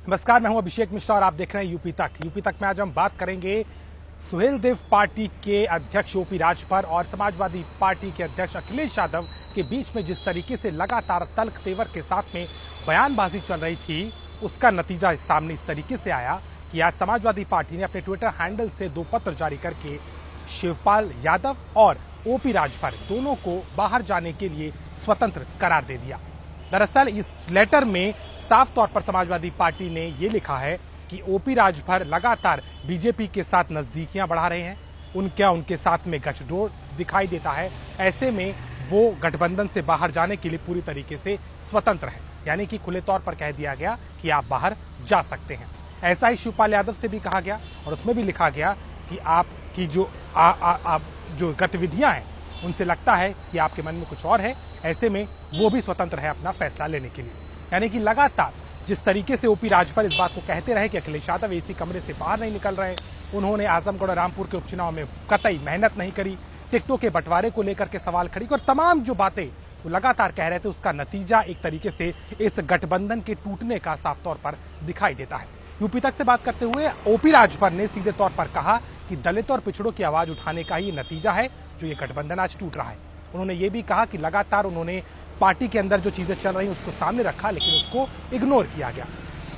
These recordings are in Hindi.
नमस्कार, मैं हूं अभिषेक मिश्रा और आप देख रहे हैं यूपी तक। यूपी तक में आज हम बात करेंगे सुहेलदेव पार्टी के अध्यक्ष ओपी राजभर और समाजवादी पार्टी के अध्यक्ष अखिलेश यादव के बीच में जिस तरीके से लगातार तल्ख तेवर के साथ में बयानबाजी चल रही थी, उसका नतीजा सामने इस तरीके से आया कि आज समाजवादी पार्टी ने अपने ट्विटर हैंडल से 2 पत्र जारी करके शिवपाल यादव और ओपी राजभर दोनों को बाहर जाने के लिए स्वतंत्र करार दे दिया। दरअसल इस लेटर में साफ तौर पर समाजवादी पार्टी ने ये लिखा है कि ओपी राजभर लगातार बीजेपी के साथ नजदीकियां बढ़ा रहे हैं, उनके साथ में गठजोड़ दिखाई देता है। ऐसे में वो गठबंधन से बाहर जाने के लिए पूरी तरीके से स्वतंत्र है, यानी कि खुले तौर पर कह दिया गया कि आप बाहर जा सकते हैं। ऐसा ही शिवपाल यादव से भी कहा गया और उसमें भी लिखा गया कि आपकी जो गतिविधियां हैं उनसे लगता है कि आपके मन में कुछ और है, ऐसे में वो भी स्वतंत्र है अपना फैसला लेने के लिए। यानी कि लगातार जिस तरीके से ओपी राजभर इस बात को कहते रहे कि अखिलेश यादव एसी कमरे से बाहर नहीं निकल रहे, उन्होंने आजमगढ़ और रामपुर के उपचुनाव में कतई मेहनत नहीं करी, टिकटों के बंटवारे को लेकर के सवाल खड़ी और तमाम जो बातें वो लगातार कह रहे थे, उसका नतीजा एक तरीके से इस गठबंधन के टूटने का साफ तौर पर दिखाई देता है। यूपी तक से बात करते हुए ओपी राजभर ने सीधे तौर पर कहा कि दलित और पिछड़ों की आवाज उठाने का ही नतीजा है जो ये गठबंधन आज टूट रहा है। उन्होंने ये भी कहा कि लगातार उन्होंने पार्टी के अंदर जो चीजें चल रही उसको सामने रखा, लेकिन उसको इग्नोर किया गया।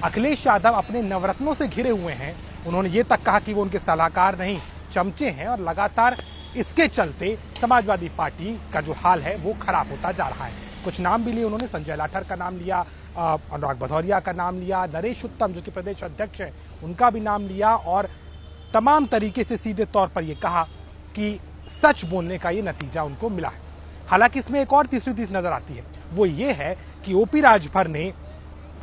अखिलेश यादव अपने नवरत्नों से घिरे हुए हैं। उन्होंने ये तक कहा कि वो उनके सलाहकार नहीं, चमचे हैं, और लगातार इसके चलते समाजवादी पार्टी का जो हाल है वो खराब होता जा रहा है। कुछ नाम भी लिए उन्होंने, संजय लाठर का नाम लिया, अनुराग भदौरिया का नाम लिया, नरेश उत्तम जो कि प्रदेश अध्यक्ष है उनका भी नाम लिया, और तमाम तरीके से सीधे तौर पर यह कहा कि सच बोलने का ये नतीजा उनको मिला है। हालांकि इसमें एक और तीसरी चीज नजर आती है, वो ये है कि ओपी राजभर ने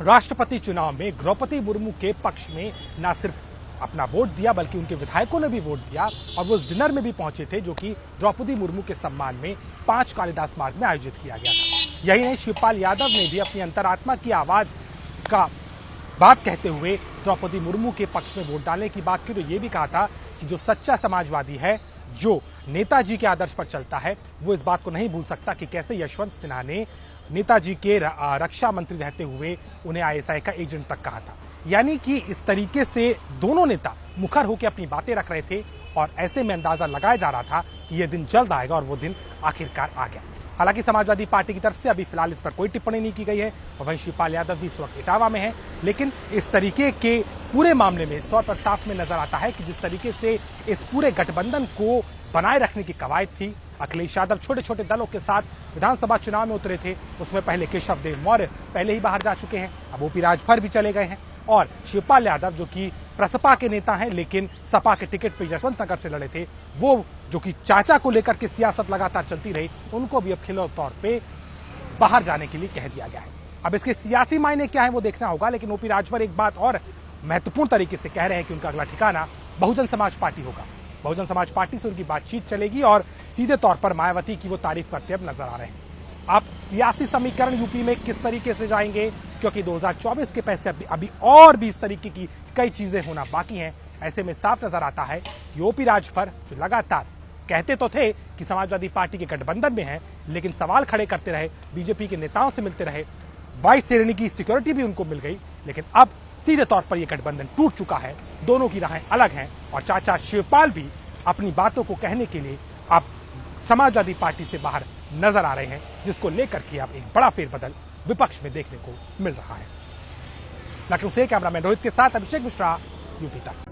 राष्ट्रपति चुनाव में द्रौपदी मुर्मू के पक्ष में न सिर्फ अपना वोट दिया बल्कि उनके विधायकों ने भी वोट दिया, और वो उस डिनर में भी पहुंचे थे जो कि द्रौपदी मुर्मू के सम्मान में 5 कालिदास मार्ग में आयोजित किया गया था। यही नहीं, शिवपाल यादव ने भी अपनी अंतरात्मा की आवाज का बात कहते हुए द्रौपदी मुर्मू के पक्ष में वोट डालने की बात की। तो ये भी कहा था कि जो सच्चा समाजवादी है, जो नेताजी के आदर्श पर चलता है, वो इस बात को नहीं भूल सकता कि कैसे यशवंत सिन्हा ने नेताजी के रक्षा मंत्री रहते हुए उन्हें आईएसआई का एजेंट तक कहा था। यानी कि इस तरीके से दोनों नेता मुखर होकर अपनी बातें रख रहे थे, और ऐसे में अंदाजा लगाया जा रहा था कि यह दिन जल्द आएगा, और वो दिन आखिरकार आ गया। हालांकि समाजवादी पार्टी की तरफ से अभी फिलहाल इस पर कोई टिप्पणी नहीं की गई है, और वहीं शिवपाल यादव भी इस वक्त इटावा में है। लेकिन इस तरीके के पूरे मामले में इस तौर पर साफ में नजर आता है कि जिस तरीके से इस पूरे गठबंधन को बनाए रखने की कवायद थी, अखिलेश यादव छोटे छोटे दलों के साथ विधानसभा चुनाव में उतरे थे, उसमें पहले केशव देव मौर्य पहले ही बाहर जा चुके हैं, अब ओपी राजभर भी चले गए हैं, और शिवपाल यादव जो कि प्रसपा के नेता हैं लेकिन सपा के टिकट पर यशवंत नगर से लड़े थे, वो जो कि चाचा को लेकर के सियासत लगातार चलती रही, उनको भी अब खिलौने तौर पे बाहर जाने के लिए कह दिया गया है। अब इसके सियासी मायने क्या है वो देखना होगा, लेकिन ओपी राजभर एक बात और महत्वपूर्ण तरीके से कह रहे हैं कि उनका अगला ठिकाना बहुजन समाज पार्टी होगा। बहुजन समाज पार्टी से उनकी बातचीत चलेगी, और सीधे तौर पर मायावती की वो तारीफ करते अब नजर आ रहे हैं। अब सियासी समीकरण यूपी में किस तरीके से जाएंगे, क्योंकि 2024 के पैसे अभी और भी इस तरीके की कई चीजें होना बाकी हैं। ऐसे में साफ नजर आता है कि ओपी राजभर जो लगातार कहते तो थे कि समाजवादी पार्टी के गठबंधन में है, लेकिन सवाल खड़े करते रहे, बीजेपी के नेताओं से मिलते रहे, वाइस श्रेणी की सिक्योरिटी भी उनको मिल गई, लेकिन अब सीधे तौर पर यह गठबंधन टूट चुका है, दोनों की राहें अलग हैं, और चाचा शिवपाल भी अपनी बातों को कहने के लिए अब समाजवादी पार्टी से बाहर नजर आ रहे हैं, जिसको लेकर के अब एक बड़ा फेरबदल विपक्ष में देखने को मिल रहा है। लखनऊ से कैमरामैन रोहित के साथ अभिषेक मिश्रा, यूपी तक।